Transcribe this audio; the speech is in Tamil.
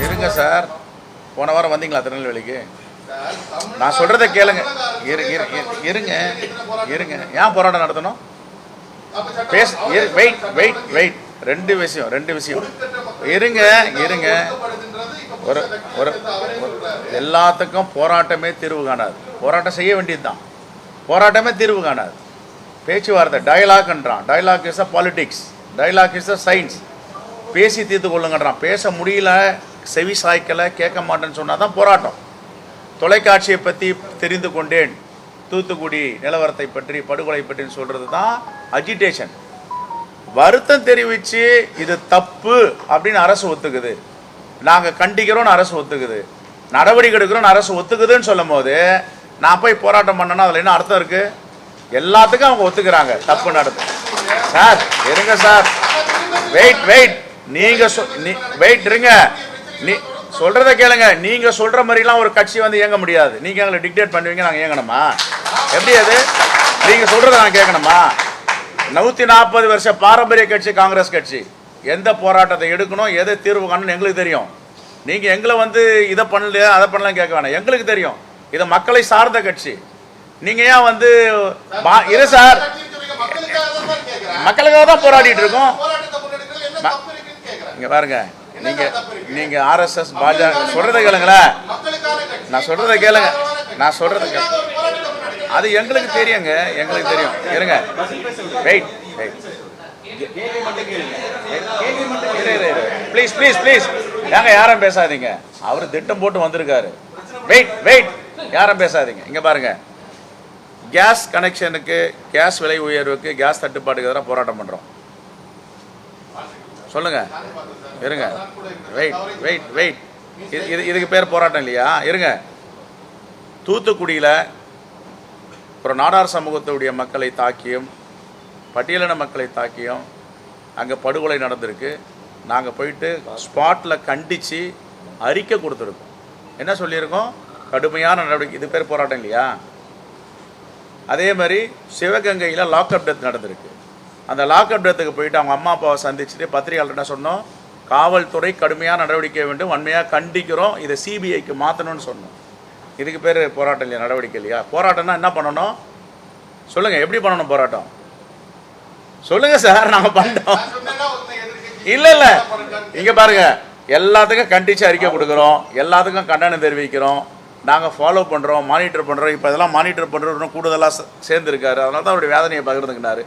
இருங்க சார், போன வாரம் வந்தீங்களா திருநெல்வேலிக்கு? நான் சொல்கிறத கேளுங்க. இருங்க இருங்க, ஏன் போராட்டம் நடத்தணும்? வெயிட் வெயிட் வெயிட், ரெண்டு விஷயம். இருங்க இருங்க, ஒரு ஒரு எல்லாத்துக்கும் போராட்டமே தீர்வு காணாது. போராட்டம் செய்ய வேண்டியது தான், போராட்டமே தீர்வு காணாது. பேச்சுவார்த்தை டயலாக்ன்றான். Dialogue is a politics, dialogue is a science. பேசி தீர்த்து கொள்ளுங்கன்றான். பேச முடியல, செவி சாய்க்கலை, கேட்க மாட்டேன்னு சொன்னால் தான் போராட்டம். தொலைக்காட்சியை பற்றி தெரிந்து கொண்டேன், தூத்துக்குடி நிலவரத்தை பற்றி, படுகொலை பற்றின்னு சொல்கிறது தான் அஜிடேஷன். வருத்தம் தெரிவித்து இது தப்பு அப்படின்னு அரசு ஒத்துக்குது, நாங்கள் கண்டிக்கிறோன்னு அரசு ஒத்துக்குது, நடவடிக்கை எடுக்கிறோன்னு அரசு ஒத்துக்குதுன்னு சொல்லும் போது நான் போய் போராட்டம் பண்ணேன்னா அதில் என்ன அர்த்தம் இருக்குது? எல்லாத்துக்கும் அவங்க ஒத்துக்கிறாங்க தப்பு நடத்து. சார் இருங்க சார், வெயிட் வெயிட், வெயிட் இருங்க, நீ சொல்கிறத கேளுங்க. நீங்கள் சொல்கிற மாதிரிலாம் ஒரு கட்சி வந்து இயங்க முடியாது. நீங்கள் எங்களை டிக்டேட் பண்ணுவீங்க, நாங்கள் இயங்கணுமா? எப்படி அது? நீங்கள் சொல்கிறத நான் கேட்கணுமா? 140 வருஷ பாரம்பரிய கட்சி காங்கிரஸ் கட்சி. எந்த போராட்டத்தை எடுக்கணும், எதை தீர்வு காணணும்னு எங்களுக்கு தெரியும். நீங்கள் எங்களை வந்து இதை பண்ணல அதை பண்ணலாம் கேட்க வேணாம், எங்களுக்கு தெரியும். இது மக்களை சார்ந்த கட்சி. நீங்கள் ஏன் வந்து இரு சார், மக்களுக்காக தான் போராடிட்டு இருக்கோம். இங்கே பாருங்க, நீங்கள் ஆர்எஸ்எஸ் பாஜக சொல்கிறத கேளுங்களேன். நான் சொல்கிறத கேளுங்க, அது எங்களுக்கு தெரியுங்க, எங்களுக்கு தெரியும். இருங்க, wait wait, please please please, ஏங்க யாரும் பேசாதீங்க. அவர் திட்டம் போட்டு வந்திருக்காரு. வெயிட் வெயிட், யாரும் பேசாதீங்க. இங்கே பாருங்க, கேஸ் கனெக்ஷனுக்கு, கேஸ் விலை உயர்வுக்கு, கேஸ் தட்டுப்பாட்டுக்கு எதிராக போராட்டம் பண்ணுறோம். சொல்லுங்க. இருங்க, வெயிட் வெயிட் வெயிட், இதுக்கு பேர் போராட்டம் இல்லையா? இருங்க, தூத்துக்குடியில் ஒரு நாடார் சமூகத்துடைய மக்களை தாக்கியும், பட்டியலின மக்களை தாக்கியும் அங்கே படுகொலை நடந்திருக்கு. நாங்கள் போயிட்டு ஸ்பாட்டில் கண்டித்து அறிக்கை கொடுத்துருக்கோம். என்ன சொல்லியிருக்கோம்? கடுமையான நடவடிக்கை. இது பேர் போராட்டம் இல்லையா? அதே மாதிரி சிவகங்கையில் லாக்அப் டெத் நடந்திருக்கு. அந்த லாக்அப் டெத்துக்கு போயிட்டு அவங்க அம்மா அப்பாவை சந்திச்சுட்டு பத்திரிகையாளர் என்ன சொன்னோம்? காவல்துறை கடுமையான நடவடிக்கை வேண்டும், வன்மையாக கண்டிக்கிறோம், இதை சிபிஐக்கு மாற்றணும்னு சொன்னோம். இதுக்கு பேர் போராட்டம் இல்லையா, நடவடிக்கை இல்லையா? போராட்டம்னா என்ன பண்ணணும் சொல்லுங்கள், எப்படி பண்ணணும் போராட்டம்? சொல்லுங்கள் சார், நாங்கள் பண்ணிட்டோம். இல்லை இல்லை, இங்கே பாருங்கள், எல்லாத்துக்கும் கண்டித்து அறிக்கை கொடுக்குறோம், எல்லாத்துக்கும் கண்டனம் தெரிவிக்கிறோம், நாங்கள் ஃபாலோ பண்ணுறோம், மானிட்டர் பண்ணுறோம். இப்போ இதெல்லாம் மானிட்டர் பண்ணுறோம், கூடுதலாக சேர்ந்துருக்காரு. அதனால தான் அவருடைய வேதனையை பகிர்ந்துக்கினார்.